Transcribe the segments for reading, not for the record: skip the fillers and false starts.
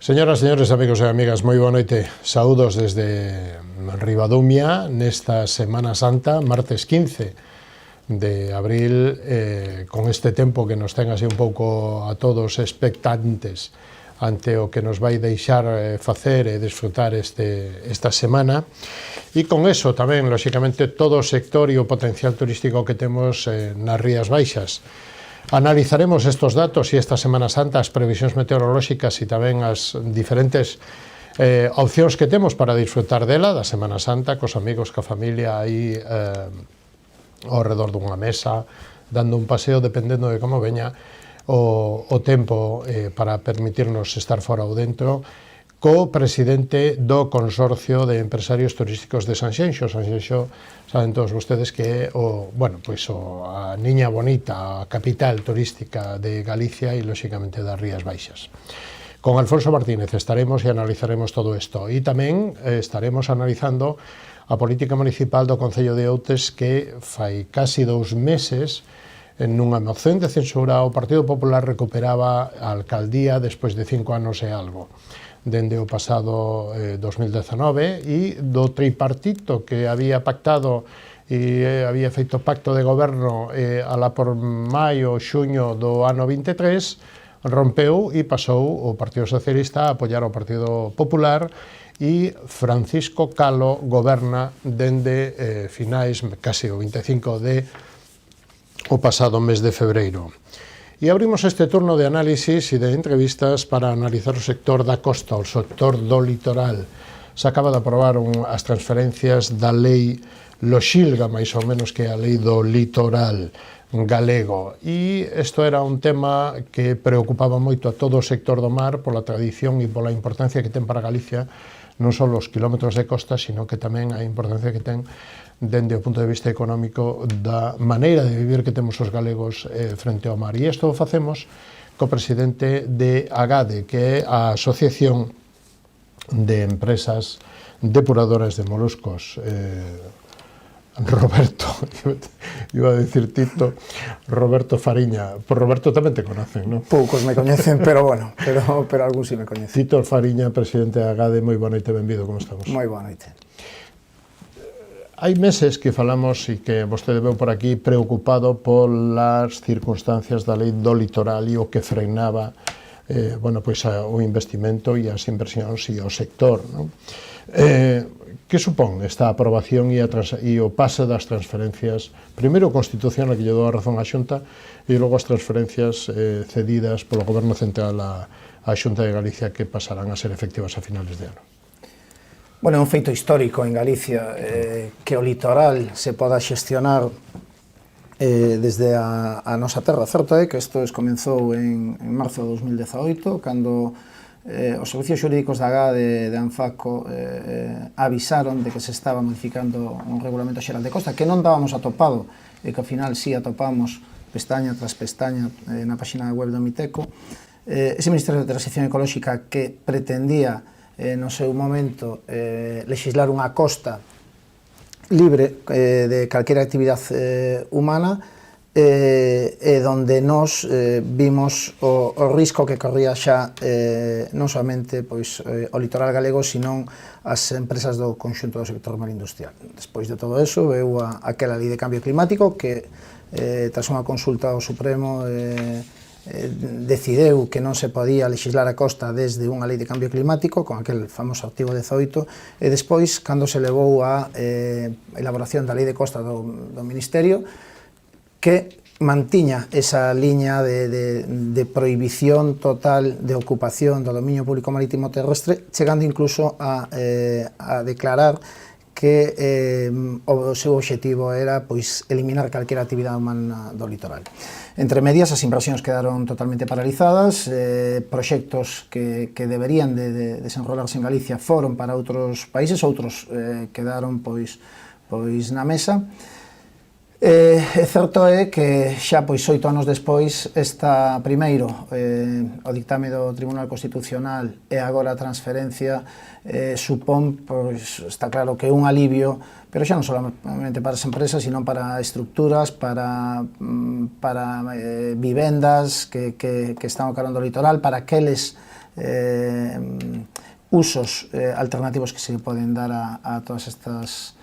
Señoras, señores, amigos e amigas, moi boa noite. Saúdos desde Ribadumia nesta Semana Santa, martes 15 de abril, con este tempo que nos ten así un pouco a todos expectantes ante o que nos vai deixar facer e desfrutar esta semana, e con eso tamén, lóxicamente, todo o sector e o potencial turístico que temos nas Rías Baixas. Analizaremos estos datos e esta Semana Santa, as previsións meteorolóxicas e tamén as diferentes opcións que temos para disfrutar dela, da Semana Santa, cos amigos, ca familia, aí ao redor dunha mesa, dando un paseo, dependendo de como veña o tempo para permitirnos estar fora ou dentro, co presidente do Consorcio de Empresarios Turísticos de Sanxenxo. Sanxenxo, saben todos vostedes que é a niña bonita, a capital turística de Galicia e, lóxicamente, das Rías Baixas. Con Alfonso Martínez estaremos e analizaremos todo isto. E tamén estaremos analizando a política municipal do Concello de Outes, que fai casi 2 meses, nunha moción de censura, o Partido Popular recuperaba a alcaldía despois de 5 anos e algo, dende o pasado 2019, e do tripartito que había pactado e había feito pacto de goberno alá por maio, xuño do ano 23, rompeu e pasou o Partido Socialista a apoiar o Partido Popular, e Francisco Calo goberna dende finais, case o 25 de o pasado mes de febreiro. E abrimos este turno de análisis e de entrevistas para analizar o sector da costa, o sector do litoral. Se acaba de aprobar as transferencias da lei Loxilga, máis ou menos, que é a lei do litoral galego. E isto era un tema que preocupaba moito a todo o sector do mar pola tradición e pola importancia que ten para Galicia, non só os kilómetros de costa, sino que tamén a importancia que ten dende o punto de vista económico da maneira de vivir que temos os galegos frente ao mar. E isto o facemos co presidente de AGADE, que é a Asociación de Empresas Depuradoras de Moluscos. Roberto, iba a decir Tito, Roberto Fariña. Por Roberto tamén te conocen, non? Poucos me coñecen, pero bueno, pero algún si me coñecen. Tito Fariña, presidente de AGADE, moi boa noite, benvido, como estamos? Moi boa noite. Hai meses que falamos e que vostede veu por aquí preocupado polas circunstancias da lei do litoral e o que frenaba o investimento e as inversións e o sector, non? Que supón esta aprobación e o pase das transferencias, primeiro constitucional, que lle dou a razón á Xunta, e logo as transferencias cedidas polo Goberno Central á Xunta de Galicia, que pasarán a ser efectivas a finales de ano? Bueno, é un feito histórico en Galicia que o litoral se poda xestionar desde a nosa terra. Certo é que isto comenzou en marzo de 2018, cando os servicios xurídicos da AGADE de Anfaco avisaron de que se estaba modificando un regulamento xeral de costa, que non dábamos atopado, e que ao final sí atopamos pestaña tras pestaña na página web do Miteco. Ese Ministerio de Transición Ecolóxica que pretendía no seu momento lexislar unha costa libre de calquera actividade humana, e donde nos vimos o risco que corría xa non somente o litoral galego, sino as empresas do conxunto do sector mar industrial. Despois de todo eso, veu aquela lei de cambio climático que, tras unha consulta ao Supremo, decideu que non se podía lexislar a costa desde unha lei de cambio climático, con aquel famoso artigo 18, e despois, cando se levou a elaboración da lei de costa do Ministerio, que mantiña esa liña de prohibición total de ocupación do dominio público marítimo terrestre, chegando incluso a declarar que o seu obxectivo era eliminar calquera actividade humana do litoral. Entre medias, as inversións quedaron totalmente paralizadas, proxectos que deberían de desenrolarse en Galicia foron para outros países, outros quedaron na mesa. Certo é que xa 8 anos despois, esta primeiro o dictame do Tribunal Constitucional e agora a transferencia supón, está claro que é un alivio, pero xa non solamente para as empresas, sino para estructuras, para vivendas que están ao carón do litoral, para aqueles usos alternativos que se poden dar a todas estas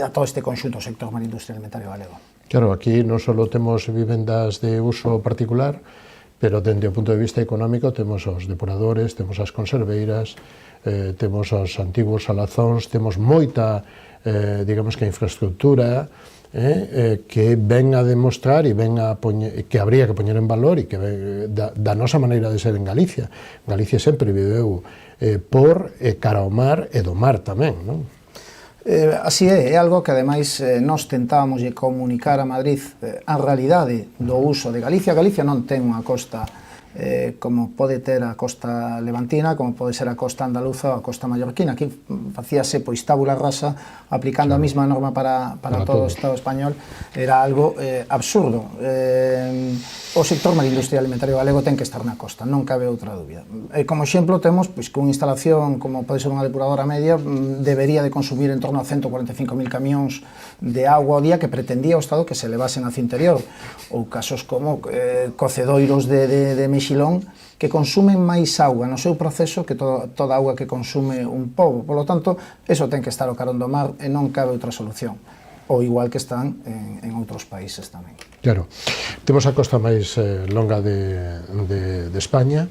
a todo este conxunto do sector marindustrial alimentario galego. Claro, aquí non só temos vivendas de uso particular, pero dende o punto de vista económico temos os depuradores, temos as conserveiras, temos os antigos salazóns, temos moita, digamos que infraestructura que ven a demostrar e ven a que habría que poñer en valor e que da nosa maneira de ser en Galicia. Galicia sempre viveu por cara ao mar e do mar tamén, non? Así é algo que ademais nós tentábamos comunicar a Madrid a realidade do uso de Galicia. Galicia non ten unha costa como pode ter a costa levantina, como pode ser a costa andaluza ou a costa mallorquina. Aquí facíase pois tábula rasa aplicando a mesma norma para todo o Estado español. Era algo absurdo. O sector marindustrial alimentario galego ten que estar na costa, non cabe outra dúbida. Como exemplo temos pois, que unha instalación como pode ser unha depuradora media debería de consumir en torno a 145.000 camións de agua ao día que pretendía o Estado que se levasen hacia o interior, ou casos como cocedoiros de mexilón que consumen máis auga no seu proceso que toda a auga que consume un pobo. Por lo tanto, eso ten que estar ao carón do mar e non cabe outra solución, ou igual que están en outros países tamén. Claro, temos a costa máis longa de España,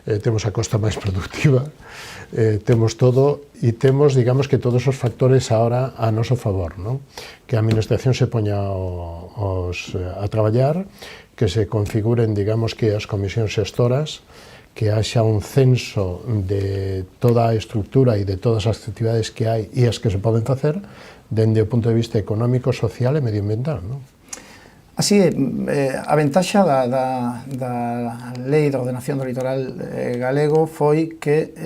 temos a costa máis productiva, temos todo e temos, digamos, que todos os factores ahora a noso favor, non? Que a administración se poña a traballar, que se configuren, digamos, que as comisións xestoras, que haxa un censo de toda a estructura e de todas as actividades que hai e as que se poden facer dende o punto de vista económico, social e medioambiental, non? Así é, a ventaxa da Lei de Ordenación do Litoral galego foi que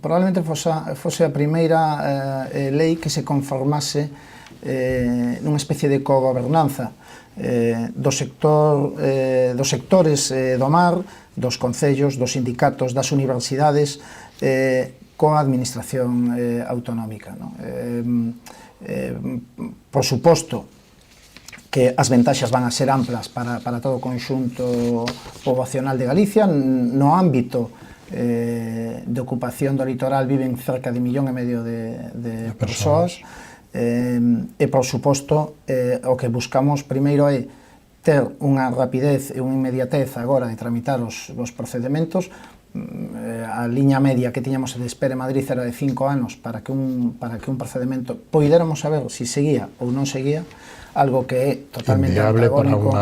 probablemente fose a primeira lei que se conformase nunha especie de cogobernanza dos sectores do mar, dos concellos, dos sindicatos, das universidades, coa administración autonómica. Por suposto, que as ventaxas van a ser amplas para todo o conxunto poboacional de Galicia. No ámbito de ocupación do litoral viven cerca de 1,5 millón de persoas e, por suposto, o que buscamos primeiro é ter unha rapidez e unha inmediatez agora de tramitar os procedementos. A liña media que tiñamos de espera en Madrid era de 5 anos para que un procedimento poidéramos saber se seguía ou non seguía, algo que é totalmente antagónico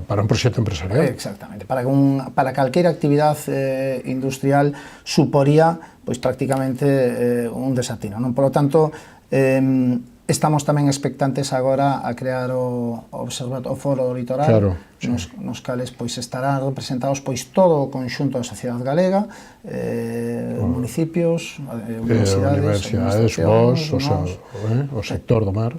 para un proxecto empresarial. Exactamente, para calquera actividade industrial suporía pois prácticamente un desatino, non? Por lo tanto, estamos tamén expectantes agora a crear o Foro do Litoral, claro, nos cales pois estarán representados pois todo o conxunto da sociedade galega, municipios, universidades, vos, o sector do mar,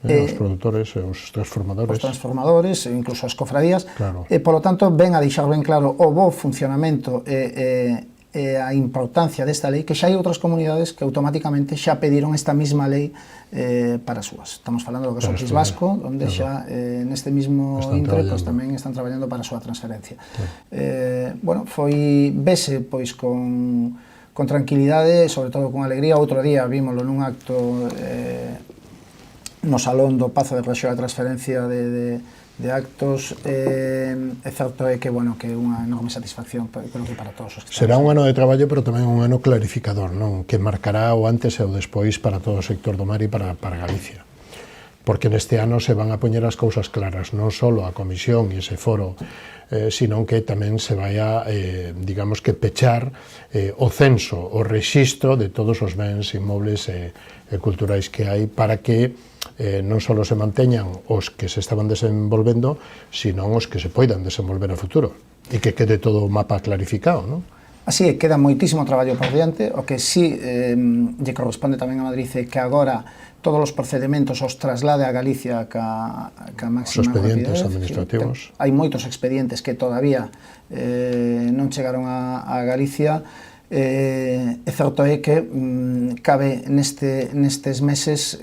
os produtores, os transformadores, incluso as cofradías, claro. E, polo tanto, ven a deixar ben claro o bo funcionamento e a importancia desta lei, que xa hai outras comunidades que automáticamente xa pediron esta mesma lei para as súas. Estamos falando do caso do País Vasco, onde xa neste mesmo intre tamén están traballando para a súa transferencia. Bueno, vese pois con tranquilidade, sobre todo con alegría. Outro día vímoslo nun acto no Salón do Pazo de Rexeo da Transferencia de actos. É certo que é unha enorme satisfacción, creo que para todos os que será un ano de traballo, pero tamén un ano clarificador, non? Que marcará o antes e o despois para todo o sector do mar e para Galicia. Porque neste ano se van a poñer as cousas claras, non só a comisión e ese foro, sino que tamén se vai a, digamos que, pechar o censo, o rexistro de todos os bens inmobles e culturais que hai para que non só se manteñan os que se estaban desenvolvendo, sino os que se poidan desenvolver a futuro e que quede todo o mapa clarificado, non? Así é, queda moitísimo traballo por diante. O que sí lle corresponde tamén a Madrid é que agora todos os procedementos os traslade a Galicia ca máxima rapidez. Os expedientes administrativos. Hai moitos expedientes que todavía non chegaron a Galicia. É certo é que cabe nestes meses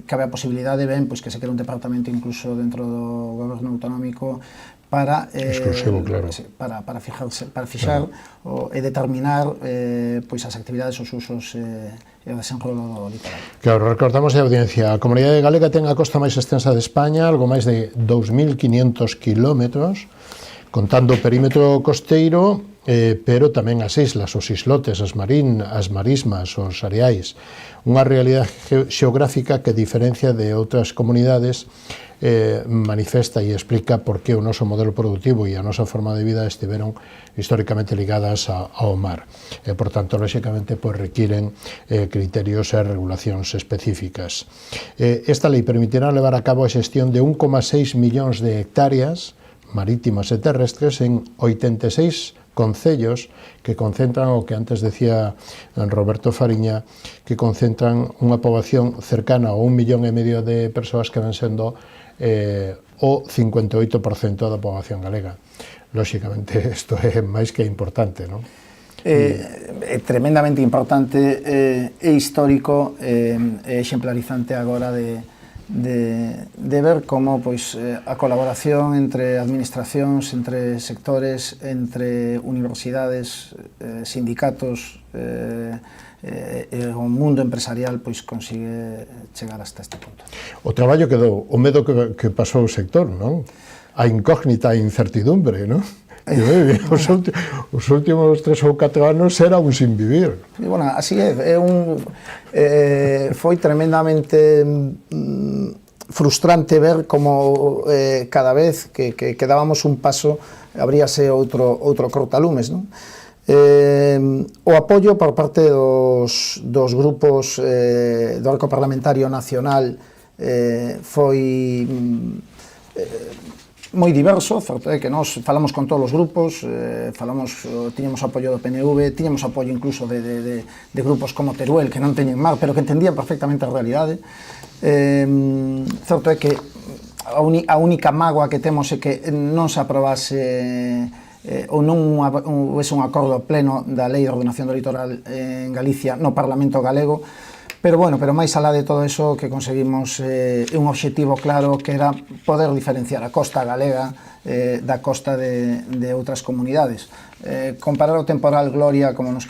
cabe a posibilidade que se quere un departamento incluso dentro do goberno autonómico para exclusivo, claro. para fixar e determinar pois as actividades, os usos e o desenrolo do litoral. Claro, recordamos a audiencia, a Comunidade Galega ten a costa máis extensa de España, algo máis de 2.500 kilómetros, contando o perímetro costeiro, pero tamén as islas, os islotes, as marismas, os areais. Unha realidade xeográfica que diferencia de outras comunidades, manifesta e explica por que o noso modelo productivo e a nosa forma de vida estiveron históricamente ligadas ao mar. Por tanto, lóxicamente, requiren criterios e regulacións específicas. Esta lei permitirá levar a cabo a xestión de 1,6 millóns de hectáreas marítimas e terrestres en 86 concellos que concentran o que antes decía Roberto Fariña, que concentran unha poboación cercana a 1,5 millón de persoas que ven sendo o 58% da poboación galega. Lóxicamente, isto é máis que importante, non? É tremendamente importante, é histórico, é exemplarizante agora de ver como pois, a colaboración entre administracións, entre sectores, entre universidades, sindicatos e o mundo empresarial pois consigue chegar hasta este punto. O traballo quedou, o medo que pasou o sector, non? A incógnita, a incertidumbre, non? Os últimos 3 ou 4 anos era un sin vivir. E, bueno, así é, foi tremendamente frustrante ver como cada vez que dábamos un paso abríase outro cortalumes, non? O apoio por parte dos grupos do Arco Parlamentario Nacional foi moi diverso, certo é que nós falamos con todos os grupos, tiñamos apoio do PNV, tiñamos apoio incluso de grupos como Teruel, que non teñen mar, pero que entendían perfectamente a realidade. Certo é que a única mágoa que temos é que non se aprobase ou non houvese un acordo pleno da Lei de Ordenación do Litoral en Galicia no Parlamento galego, pero bueno, máis alá de todo eso que conseguimos un obxectivo claro que era poder diferenciar a costa galega da costa de outras comunidades. Comparar o temporal Gloria, como nos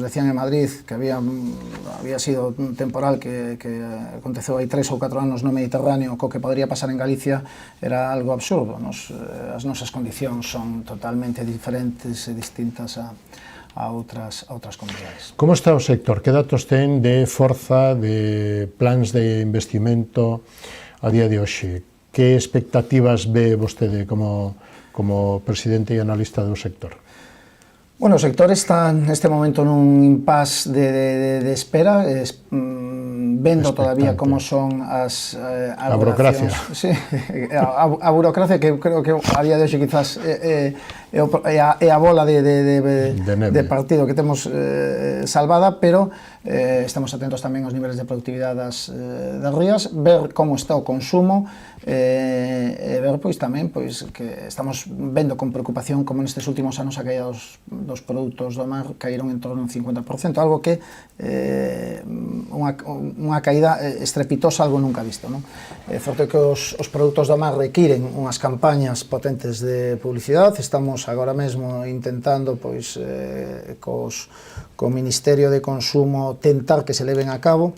decían en Madrid, que había sido un temporal que aconteceu hai 3 ou 4 anos no Mediterráneo, co que podría pasar en Galicia, era algo absurdo. As nosas condicións son totalmente diferentes e distintas a outras comunidades. Como está o sector? Que datos ten de forza, de plans de investimento a día de hoxe? Que expectativas ve vostede como presidente e analista do sector? Bueno, o sector está neste momento nun impasse de espera, vendo todavía como son as a burocracia. Sí, a burocracia que creo que a día de hoxe quizás é a bola de partido que temos salvada, pero estamos atentos tamén aos niveles de productividade das rías, ver como está o consumo e ver pois tamén pois que estamos vendo con preocupación como nestes últimos anos a caída dos produtos do mar caíron en torno a un 50%, algo que unha caída estrepitosa, algo nunca visto, non? Forte que os produtos do mar requiren unhas campañas potentes de publicidade. Estamos agora mesmo intentando pois co Ministerio de Consumo tentar que se leven a cabo.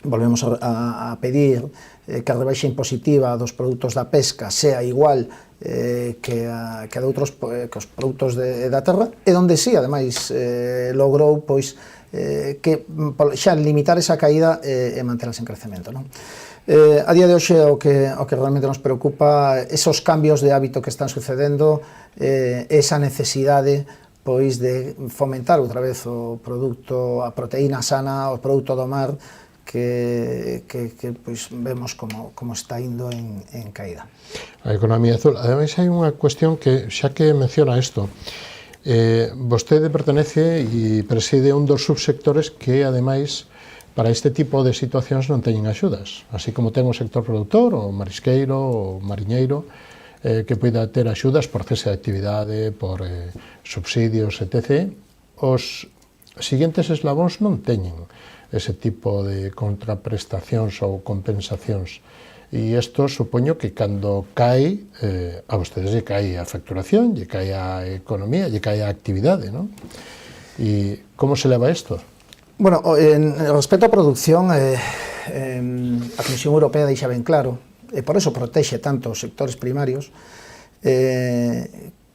Volvemos a pedir que a rebaixa impositiva dos produtos da pesca sea igual que a de outros que os produtos da terra, e onde si, ademais, logrou pois que xa limitar esa caída e mantelas en crecemento, non? A día de hoxe o que realmente nos preocupa esos cambios de hábito que están sucedendo, esa necesidade pois de fomentar outra vez o produto, a proteína sana, o produto do mar, que pois vemos como está indo en caída. A economía azul. Ademais, hai unha cuestión que, xa que menciona isto, vostede pertenece e preside un dos subsectores que, ademais, para este tipo de situacións non teñen axudas, así como ten o sector produtor, o marisqueiro, o mariñeiro, que poida ter axudas por cese de actividade, por subsidios, etc. Os seguintes eslabóns non teñen ese tipo de contraprestacións ou compensacións. E isto supoño que cando cae, a vostedes lle cae a facturación, lle cae a economía, lle cae a actividade, non? E como se leva isto? Bueno, en respecto á produción, a Comisión Europea deixa ben claro, e por eso protexe tanto os sectores primarios,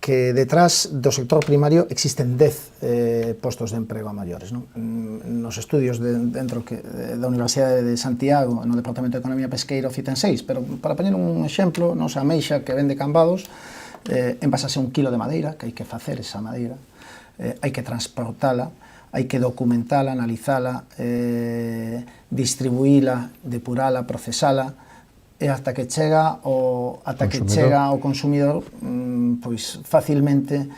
que detrás do sector primario existen 10 postos de emprego a maiores, non? Nos estudios dentro da Universidade de Santiago, no Departamento de Economía Pesqueira, citan 6, pero para poñer un exemplo, nos a ameixa que vende Cambados, envasase 1 kilo de madeira, que hai que facer esa madeira, hai que transportala, hai que documentala, analizala, distribuíla, depurala, procesala, e ata que chega ao consumidor, pois facilmente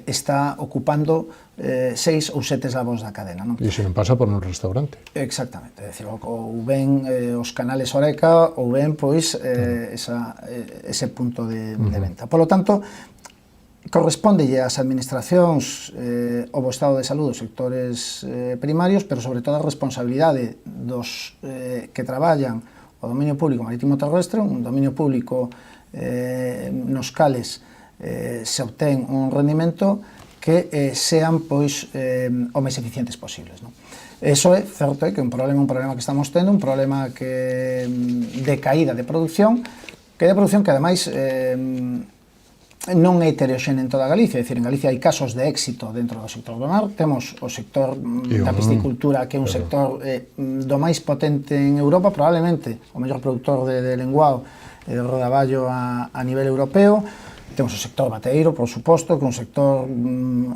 está ocupando 6 ou 7 eslabóns da cadena, non? E se non pasa por un restaurante. Exactamente, é dicir, ou ben os canales Horeca, ou ben, pois, ese punto de venta. Por lo tanto, correspondelle ás administracións o bo estado de saúde dos sectores primarios, pero sobre todo a responsabilidade dos que traballan o dominio público marítimo terrestre, un dominio público nos cales se obtén un rendimento que sean, pois, o máis eficientes posibles, non? Eso é certo, que é un problema que estamos tendo, un problema de caída de produción, que ademais non é heteroxéneo en toda Galicia, é dicir, en Galicia hai casos de éxito dentro do sector do mar, temos o sector da piscicultura, que é un sector do máis potente en Europa, probablemente o mellor productor de lenguado e de rodaballo a nivel europeo. Temos o sector bateeiro, por suposto, que é un sector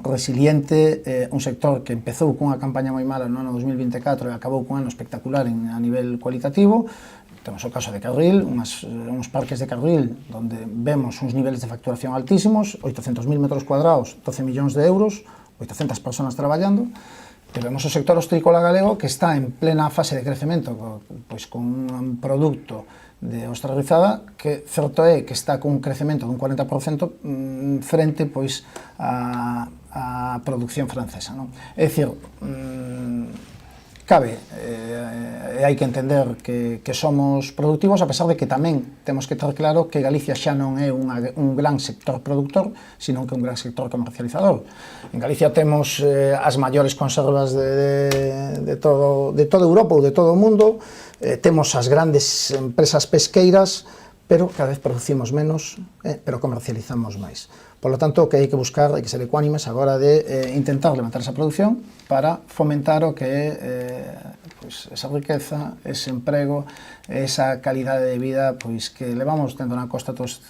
resiliente, un sector que empezou cunha campaña moi mala no ano 2024 e acabou cun ano espectacular a nivel cualitativo. Temos o caso de Carril, uns parques de Carril onde vemos uns niveles de facturación altísimos, 800.000 metros cuadrados, 12 millóns de euros, 800 personas traballando. E vemos o sector hostrícola galego que está en plena fase de crecemento, pois con un produto de ostra rizada que certo é que está con un crecemento dun 40% frente, pois, a produción francesa, non? É dicir, cabe, hai que entender que somos productivos, a pesar de que tamén temos que ter claro que Galicia xa non é un gran sector productor, sino que é un gran sector comercializador. En Galicia temos as maiores conservas de toda Europa ou de todo o mundo, temos as grandes empresas pesqueiras, pero cada vez producimos menos, pero comercializamos máis. Por lo tanto, o que hai que buscar, hai que ser ecuánimes agora de intentar levantar esa producción para fomentar o que é pois, esa riqueza, ese emprego, esa calidade de vida pois, que levamos tendo na costa todas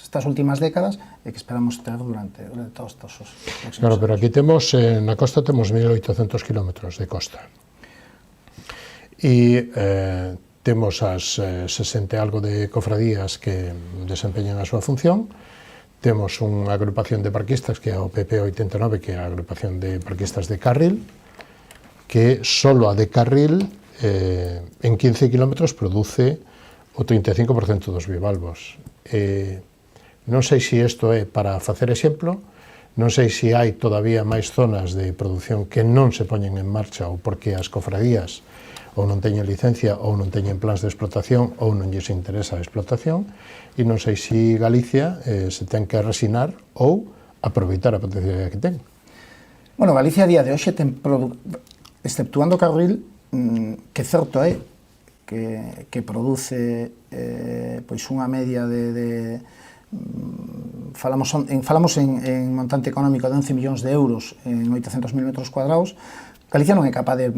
estas últimas décadas e que esperamos ter durante todos os próximos anos. Claro, pero aquí temos, na costa temos 1.800 kilómetros de costa. E temos as 60 algo de cofradías que desempeñan a súa función. Temos unha agrupación de parquistas, que é a OPP 89, que é a agrupación de parquistas de Carril, que solo a de Carril, en 15 kilómetros, produce o 35% dos bivalvos. Non sei se isto é para facer exemplo, non sei se hai todavía máis zonas de produción que non se poñen en marcha ou porque as cofradías ou non teñen licencia, ou non teñen plans de explotación, ou non lles interesa a explotación, e non sei se Galicia se ten que resinar ou aproveitar a potencialidade que ten. Bueno, Galicia a día de hoxe ten, exceptuando Carril, que certo é que produce pois unha media falamos en montante económico de 11 millóns de euros en 800.000 metros cuadrados. Galicia non é capaz de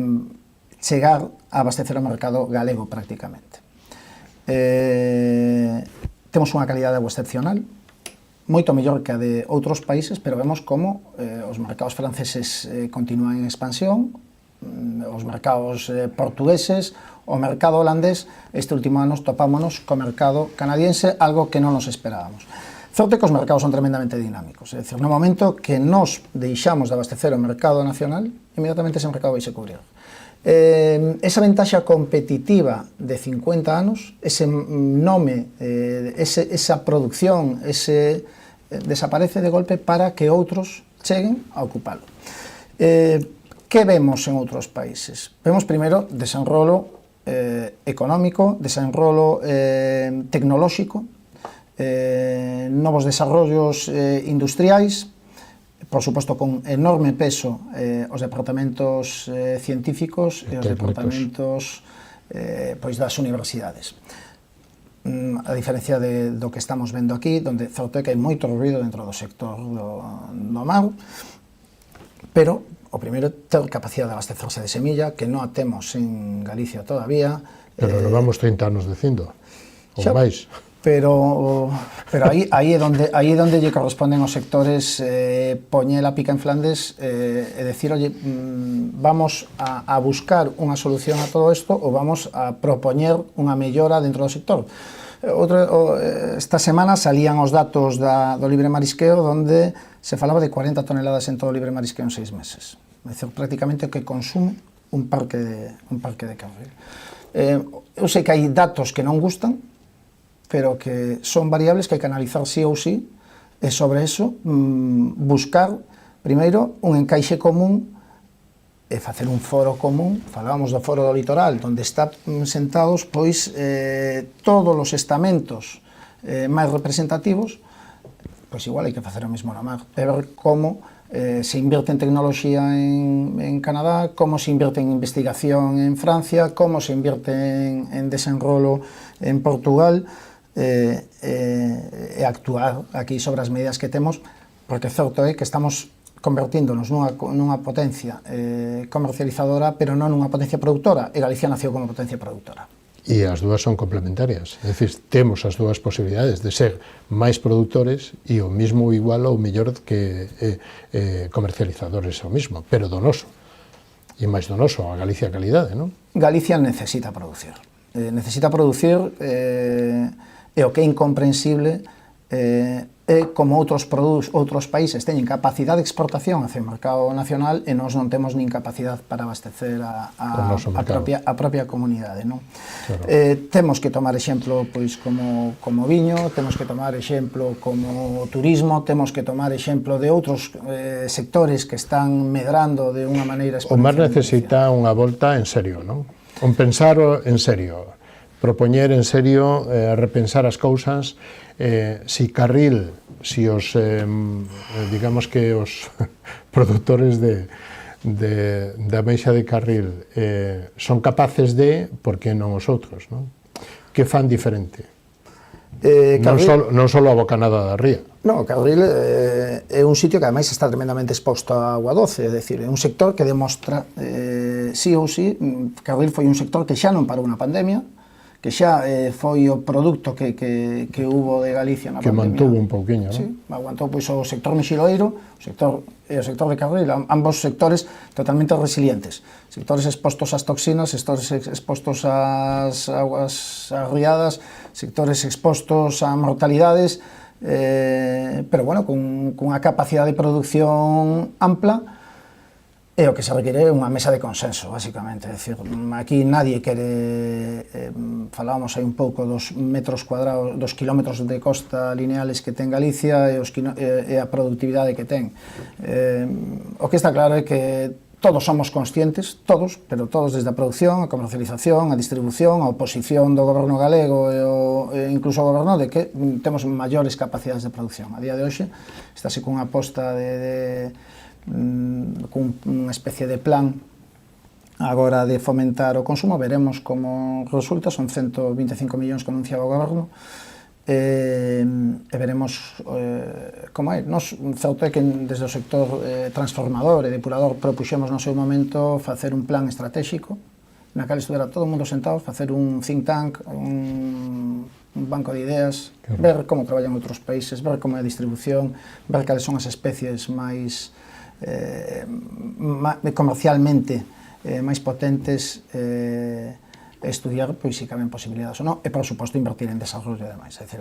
chegar a abastecer o mercado galego prácticamente. Temos unha calidade de agua excepcional, moito mellor que a de outros países, pero vemos como os mercados franceses continúan en expansión, os mercados portugueses, o mercado holandés, este último ano topámonos co mercado canadiense, algo que non nos esperábamos. Certo que os mercados son tremendamente dinámicos, é dicir, no momento que nos deixamos de abastecer o mercado nacional, inmediatamente ese mercado vai se cubrir. Esa ventaxa competitiva de 50 anos, ese nome, esa producción, desaparece de golpe para que outros cheguen a ocupalo. Que vemos en outros países? Vemos primeiro desenrolo económico, desenrolo tecnolóxico, novos desarrollos industriais, por suposto con enorme peso os departamentos científicos e os departamentos pois das universidades. A diferencia do que estamos vendo aquí, onde certo é que hai moito ruido dentro do sector do mar, pero o primeiro é ter capacidade de abastecerse de semilla, que non a temos en Galicia todavía. Pero levamos 30 anos dicindo, ou máis. Pero aí é onde lle corresponden os sectores poñer a pica en Flandes e decir, oye, vamos a buscar unha solución a todo isto ou vamos a propoñer unha mellora dentro do sector. Esta semana salían os datos do libre marisqueo onde se falaba de 40 toneladas en todo o libre marisqueo en 6 meses. É dicir, prácticamente o que consume un parque de carril. Eu sei que hai datos que non gustan, pero que son variables que hai que analizar sí ou sí, e sobre eso buscar, primeiro, un encaixe común e facer un foro común. Falábamos do foro do litoral, onde están sentados pois todos os estamentos máis representativos, pois igual hai que facer o mesmo na mar, e ver como se invierte en tecnoloxía en Canadá, como se invierte en investigación en Francia, como se invierte en desenrolo en Portugal, e actuar aquí sobre as medidas que temos, porque certo é que estamos convertíndonos nunha potencia comercializadora, pero non nunha potencia productora, e Galicia nació como potencia productora. E as dúas son complementarias, é dicir, temos as dúas posibilidades de ser máis productores e o mismo igual ou mellor que comercializadores o mismo, pero donoso, e máis donoso, a Galicia calidade, non? Galicia necesita producir, e o que é incomprensible é como outros países teñen capacidade de exportación hacia o mercado nacional e nós non temos nin capacidade para abastecer a propia comunidade, non? Claro. Temos que tomar exemplo pois como viño, temos que tomar exemplo como turismo, temos que tomar exemplo de outros sectores que están medrando de unha maneira exponencial. O mar necesita unha volta en serio, non? Un pensar en serio, propoñer en serio, repensar as cousas, si Carril, si os, digamos que os productores da ameixa de Carril son capaces de, por que non os outros, non? Que fan diferente? Non só a bocanada da ría. No, Carril é un sitio que ademais está tremendamente exposto a agua doce, é dicir, é un sector que demostra, sí ou sí, Carril foi un sector que xa non parou na pandemia, que xa foi o produto que hubo de Galicia na pandemia. Que mantuvo un pouquiño, non? Sí, aguantou pois o sector mexiloeiro e o sector de Carril, ambos sectores totalmente resilientes. Sectores expostos ás toxinas, sectores expostos ás aguas arriadas, sectores expostos a mortalidades, pero bueno, cunha capacidade de producción ampla. É o que se require unha mesa de consenso, basicamente. É dicir, aquí nadie quere, falábamos aí un pouco dos metros cuadrados, dos kilómetros de costa lineales que ten Galicia e a productividade que ten. O que está claro é que todos somos conscientes, todos, pero todos desde a producción, a comercialización, a distribución, a oposición do goberno galego e incluso o goberno de que temos maiores capacidades de producción. A día de hoxe, estáse cunha aposta con unha especie de plan agora de fomentar o consumo, veremos como resulta, son 125 millóns que anunciaba o goberno, e veremos como é. Nos, certo é que desde o sector transformador e depurador propuxemos no seu momento facer un plan estratégico na cal estuvera todo o mundo sentado, facer un think tank, un banco de ideas, ver como traballan outros países, ver como é a distribución, ver cales son as especies máis comercialmente máis potentes, estudiar pois se caben posibilidades ou non, e por suposto invertir en desarrollo e demais. É dicir,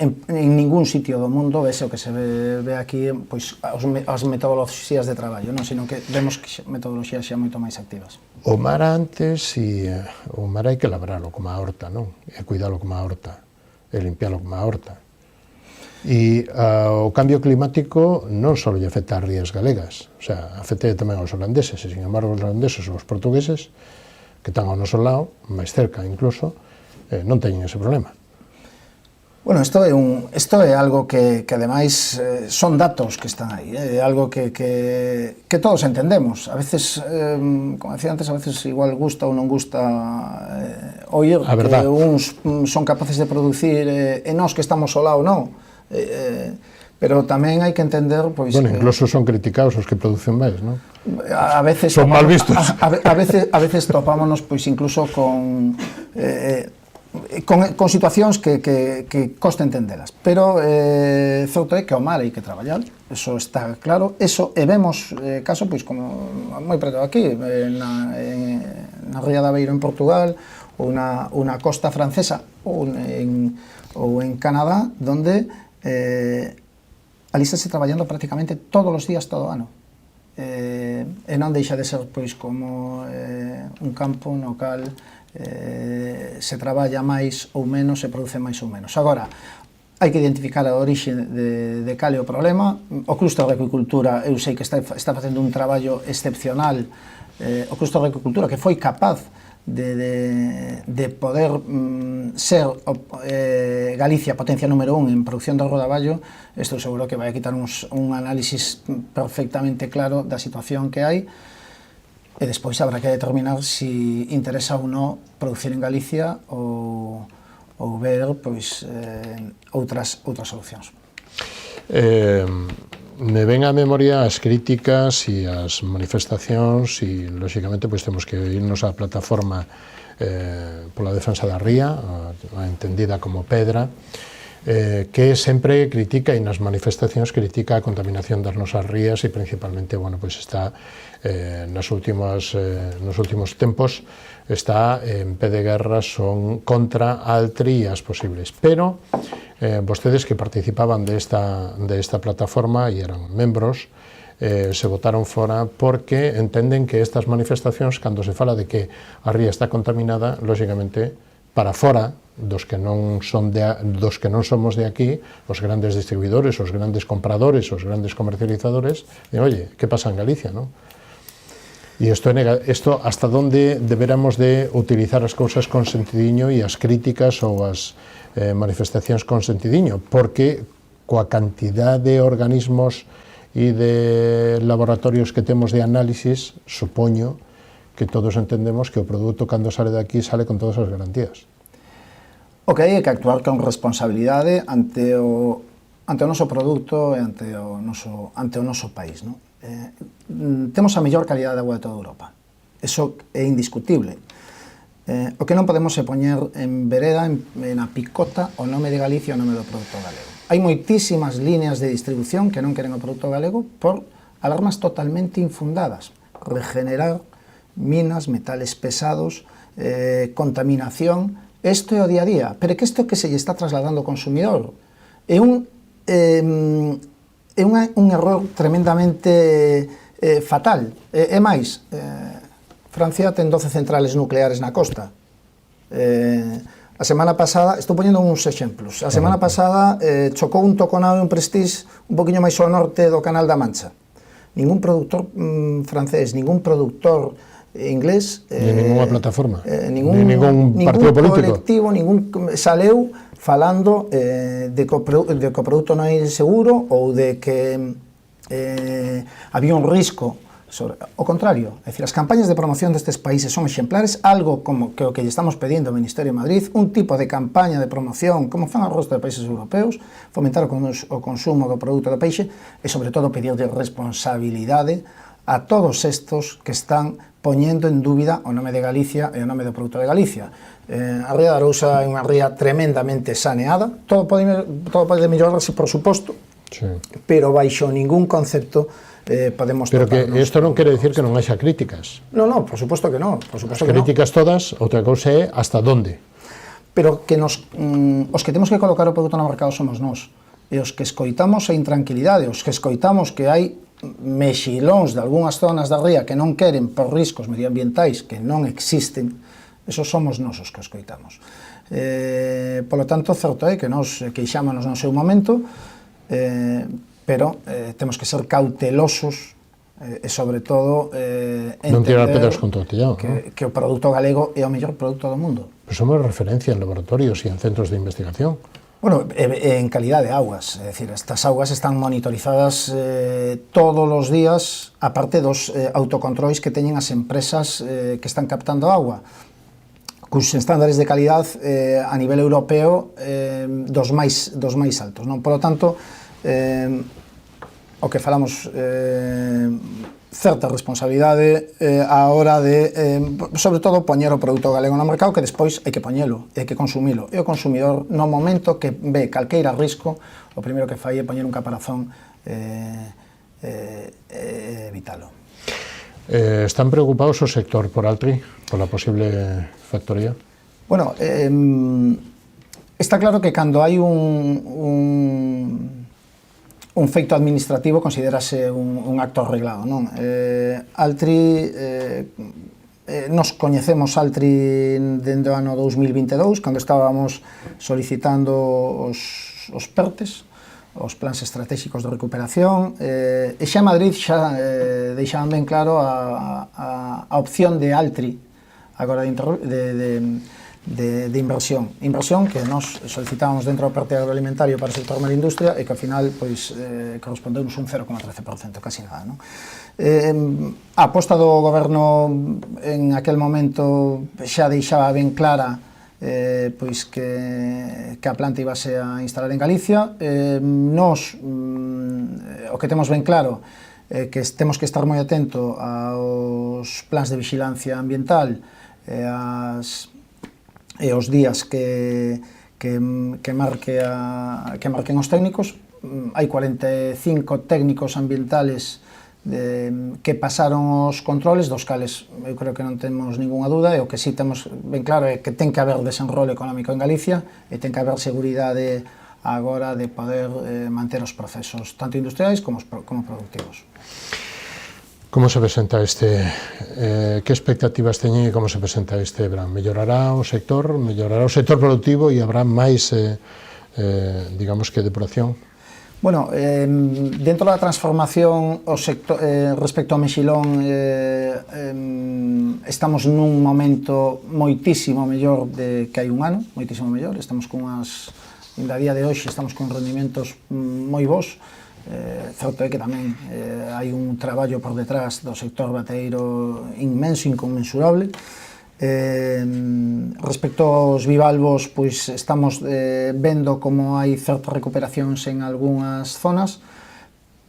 en ningún sitio do mundo vese o que se ve aquí pois as metodoloxías de traballo, non, sino que vemos que metodoloxías xa moito máis activas. O mar antes, o mar hai que labralo como a horta, non? E cuidalo como a horta, e limpialo como a horta. E o cambio climático non só lle afecta ás rías galegas, o sea, afecta tamén aos holandeses, e sin embargo os holandeses ou os portugueses que están ao noso lado, máis cerca incluso, non teñen ese problema. Bueno, isto é algo que ademais son datos que están aí, é algo que todos entendemos. A veces, como decía antes, a veces igual gusta ou non gusta oír que uns son capaces de producir e nós que estamos ao lado non. Pero tamén hai que entender, pois, bueno, incluso son criticados os que producen máis, non? A veces son mal vistos. A veces topámonos pois incluso con situacións que costa entendelas, pero certo é que o mar hai que traballar, eso está claro, eso, e vemos caso, pois, como moi preto aquí, na Ría de Aveiro en Portugal, ou na costa francesa, ou en Canadá, donde ali está traballando prácticamente todos os días, todo o ano, e non deixa de ser, pois, como un campo no cal se traballa máis ou menos, se produce máis ou menos. Agora, hai que identificar a orixe de cal é o problema. O Clúster de Acuicultura, eu sei que está facendo un traballo excepcional, o Clúster de Acuicultura, que foi capaz de poder ser Galicia potencia número 1 en producción de rodaballo. Estou seguro que vai a quitar un análisis perfectamente claro da situación que hai. E despois habrá que determinar se interesa ou non producir en Galicia ou ver, pois, outras solucións. Me ven á memoria as críticas e as manifestacións e, lóxicamente, pois temos que irnos á plataforma pola defensa da ría, a entendida como Pedra, que sempre critica, e nas manifestacións critica a contaminación das nosas rías e principalmente, bueno, pois está nos últimos tempos está en pé de guerra son contra Altri e as posibles, pero vostedes que participaban desta plataforma e eran membros, se votaron fora porque entenden que estas manifestacións, cando se fala de que a ría está contaminada, lóxicamente, para fora dos que non somos de aquí, os grandes distribuidores, os grandes compradores, os grandes comercializadores, oye, que pasa en Galicia, non? E isto hasta onde deberamos de utilizar as cousas con sentidiño e as críticas ou as manifestacións con sentidiño, porque coa cantidad de organismos e de laboratorios que temos de análisis, supoño que todos entendemos que o produto cando sale de aquí sale con todas as garantías. O que hai é que actuar con responsabilidade ante o noso produto e ante o noso país, non? Temos a mellor calidade de agua de toda Europa, eso é indiscutible. O que non podemos é poñer en vereda, na picota, o nome de Galicia e o nome do produto galego. Hai moitísimas líneas de distribución que non queren o produto galego por alarmas totalmente infundadas. Regenerar minas, metales pesados, contaminación, isto é o día a día, pero que isto que se lle está trasladando ao consumidor é un error tremendamente fatal. É máis, Francia ten 12 centrales nucleares na costa. A semana pasada, estou poñendo uns exemplos, a semana pasada chocou un toconado e un Prestige un poquinho máis ao norte do Canal da Mancha. Ningún productor francés, ningún productor inglés, ninguna plataforma, ningún partido político, colectivo, ningún saleu falando de que o produto non é seguro ou de que había un risco. O contrario, é dicir, as campañas de promoción destes países son exemplares, algo como que o que lle estamos pedindo ao Ministerio de Madrid, un tipo de campaña de promoción como fan ao resto de países europeus, fomentar o consumo do produto do peixe e, sobre todo, pedir de responsabilidade a todos estos que están poñendo en dúbida o nome de Galicia e o nome do produto de Galicia. A ría de Arousa é unha ría tremendamente saneada, todo pode mellorarse, por suposto, sí, pero baixo ningún concepto podemos tocar. Pero que isto non quere dicir que non haxa críticas. Non, por suposto que non. As críticas todas, outra cousa é hasta onde. Pero que os que temos que colocar o produto no mercado somos nós. E os que escoitamos a intranquilidade, os que escoitamos que hai mexilóns de algunhas zonas da ría que non queren por riscos medioambientais que non existen, esos somos nós os que escoitamos. Polo tanto, certo é que nós queixámonos no seu momento, pero temos que ser cautelosos e sobre todo non tirar pedras con todo tillado, que o produto galego é o mellor produto do mundo. Pues somos referencia en laboratorios e en centros de investigación. Bueno, en calidad de aguas, é dicir, estas aguas están monitorizadas todos os días, aparte dos autocontrois que teñen as empresas que están captando agua, cus estándares de calidad a nivel europeo dos máis altos, non? Por lo tanto, o que falamos, certa responsabilidade á hora de, sobre todo, poñer o produto galego no mercado, que despois hai que poñelo, hai que consumilo. E o consumidor, no momento que ve calqueira risco, o primeiro que fai é poñer un caparazón evitalo. Están preocupados o sector por Altri, por a posible factoría? Bueno, está claro que cando hai un feito administrativo considerase un acto arreglado, non? Altri, nos coñecemos Altri dende o ano 2022, cando estábamos solicitando os PERTES, os plans estratégicos de recuperación, e xa en Madrid xa deixaban ben claro a opción de Altri agora de inversión que nos solicitábamos dentro do parte agroalimentario para o sector da industria e que ao final pois correspondeu-nos un 0,13%, casi nada, non? A aposta do goberno en aquel momento xa deixaba ben clara pois que a planta ibase a instalar en Galicia. Nos o que temos ben claro é que temos que estar moi atento aos plans de vigilancia ambiental e os días que marquen os técnicos. Hai 45 técnicos ambientales que pasaron os controles, dos cales eu creo que non temos ninguna duda, e o que sí temos ben claro é que ten que haber desenrolo económico en Galicia e ten que haber seguridade agora de poder manter os procesos tanto industriais como productivos. Como se presenta que expectativas teñen e como se presenta este verán? Mellorará o sector productivo e habrá máis, digamos que, depuración? Bueno, dentro da transformación o sector, respecto ao mexilón, estamos nun momento moitísimo mellor que hai un ano, moitísimo mellor. Estamos ainda a día de hoxe, estamos con rendimentos moi bons. Certo é que tamén hai un traballo por detrás do sector bateeiro inmenso, inconmensurable. Respecto aos bivalvos, pois estamos vendo como hai certas recuperacións en algunhas zonas,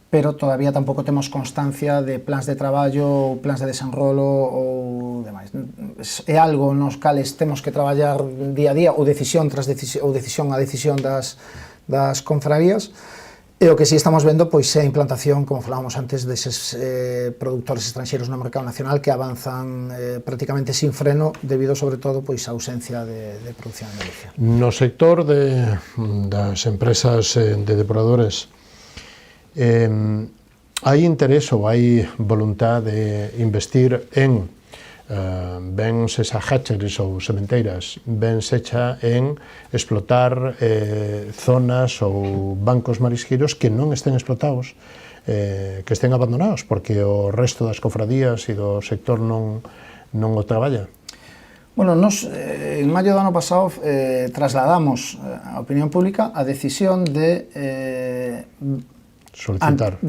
pero todavía tampouco temos constancia de plans de traballo, plans de desenrolo ou demais. É algo nos cales temos que traballar día a día, ou decisión a decisión das confrarías. E o que sí estamos vendo pois é a implantación, como falábamos antes, deses produtores estranxeiros no mercado nacional que avanzan prácticamente sin freno debido, sobre todo, pois a ausencia de produción en Galicia. No sector das empresas de depuradores, hai interés ou hai voluntad de investir en ben sexa hatcheries ou sementeiras, ben sexa en explotar zonas ou bancos marisqueiros que non estén explotados, que estén abandonados, porque o resto das cofradías e do sector non o traballa? Bueno, nos, en maio do ano pasado, trasladamos á opinión pública a decisión de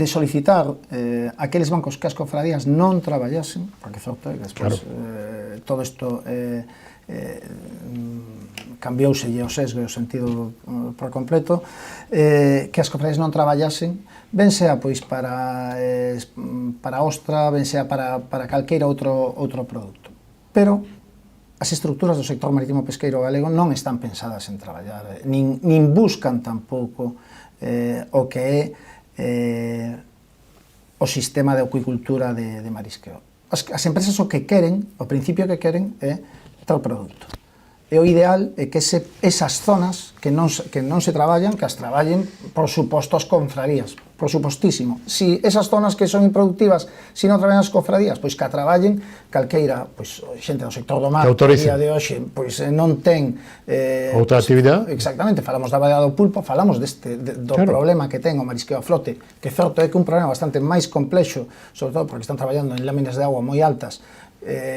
solicitar aqueles bancos que as cofradías non traballasen, porque certo é que despois todo isto cambiouse e o sesgo e o sentido por completo, que as cofradías non traballasen, ben sea pois para ostra, ben sea para calqueira outro produto. Pero as estruturas do sector marítimo pesqueiro galego non están pensadas en traballar, nin buscan tampouco o que é o sistema de acuicultura de marisqueo. As empresas o que queren, o principio que queren é tal produto. E o ideal é que esas zonas que non se traballan, que as traballen, por suposto, as confrarías, por supostísimo. Si esas zonas que son improductivas, si non traballan as confrarías, pois que a traballen calqueira, pois xente do sector do mar, que a día de hoxe, pois non ten outra actividade. Exactamente, falamos da baía do pulpo, falamos do problema que ten o marisqueo a flote, que certo é que un problema bastante máis complexo, sobre todo porque están traballando en láminas de agua moi altas,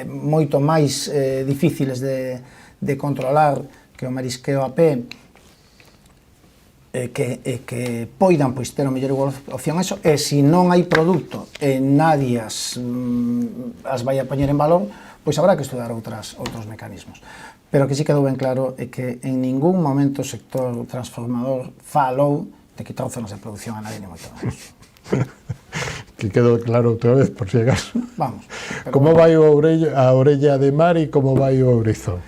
moito máis difíciles de controlar que o marisqueo a pé, que poidan pois ter a mellor opción a eso, e se non hai produto e nadie as vai a poñer en valor, pois habrá que estudar outros mecanismos. Pero que sí quedou ben claro é que en ningún momento o sector transformador falou de quitar zonas de producción a nadie, ni moito menos. Que quedou claro outra vez, por si acaso. Vamos. Como vai a orella de mar e como vai o ourizo?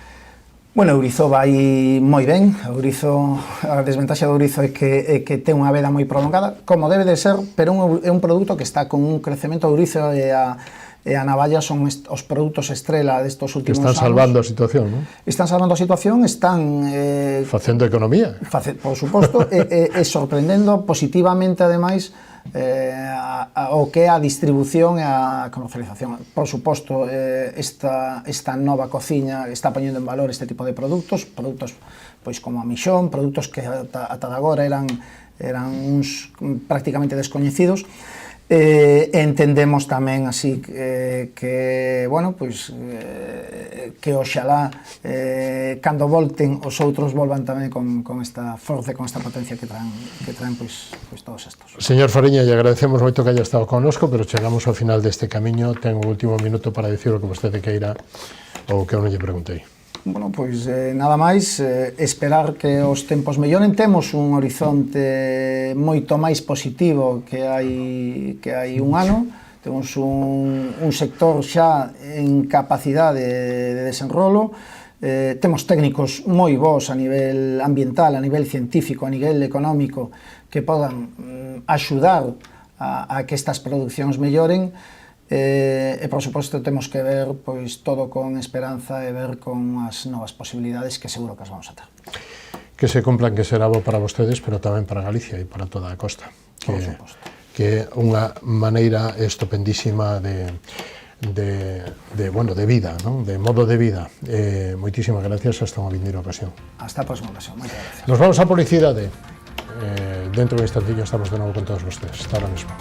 Bueno, o ourizo vai moi ben. A desventaxa do ourizo é que ten unha veda moi prolongada, como debe de ser, pero é un produto que está con un crecemento. O ourizo e a navalla son os produtos estrela destos últimos anos. Que están salvando a situación, non? Están salvando a situación, están... facendo economía. Por suposto, e sorprendendo positivamente, ademais, o que é a distribución e a comercialización. Por suposto, esta nova cociña está poñendo en valor este tipo de produtos pois como a mixón, produtos que ata agora eran uns prácticamente descoñecidos. Entendemos tamén así que bueno, pois que oxalá cando volten os outros volvan tamén con esta forza, con esta potencia que traen pois todos estos. Señor Fariña, lle agradecemos moito que haya estado connosco, pero chegamos ao final deste camiño. Ten o último minuto para dicir o que vostede queira ou que eu non lle preguntei. Bueno, pois nada máis, esperar que os tempos melloren. Temos un horizonte moito máis positivo que hai un ano. Temos un sector xa en capacidade de desenrolo. Temos técnicos moi bons a nivel ambiental, a nivel científico, a nivel económico, que podan axudar a que estas produccións melloren. E, por suposto, temos que ver pois todo con esperanza e ver con as novas posibilidades que seguro que as vamos a ter. Que se cumplan, que será bo para vostedes, pero tamén para Galicia e para toda a costa. Por suposto. Que é unha maneira estupendísima de vida, non? De modo de vida. Moitísimas gracias, hasta unha vindeira ocasión. Hasta a próxima ocasión, moitas gracias. Nos vamos a publicidade. Dentro de un instantillo estamos de novo con todos vostedes. Hasta ahora mismo.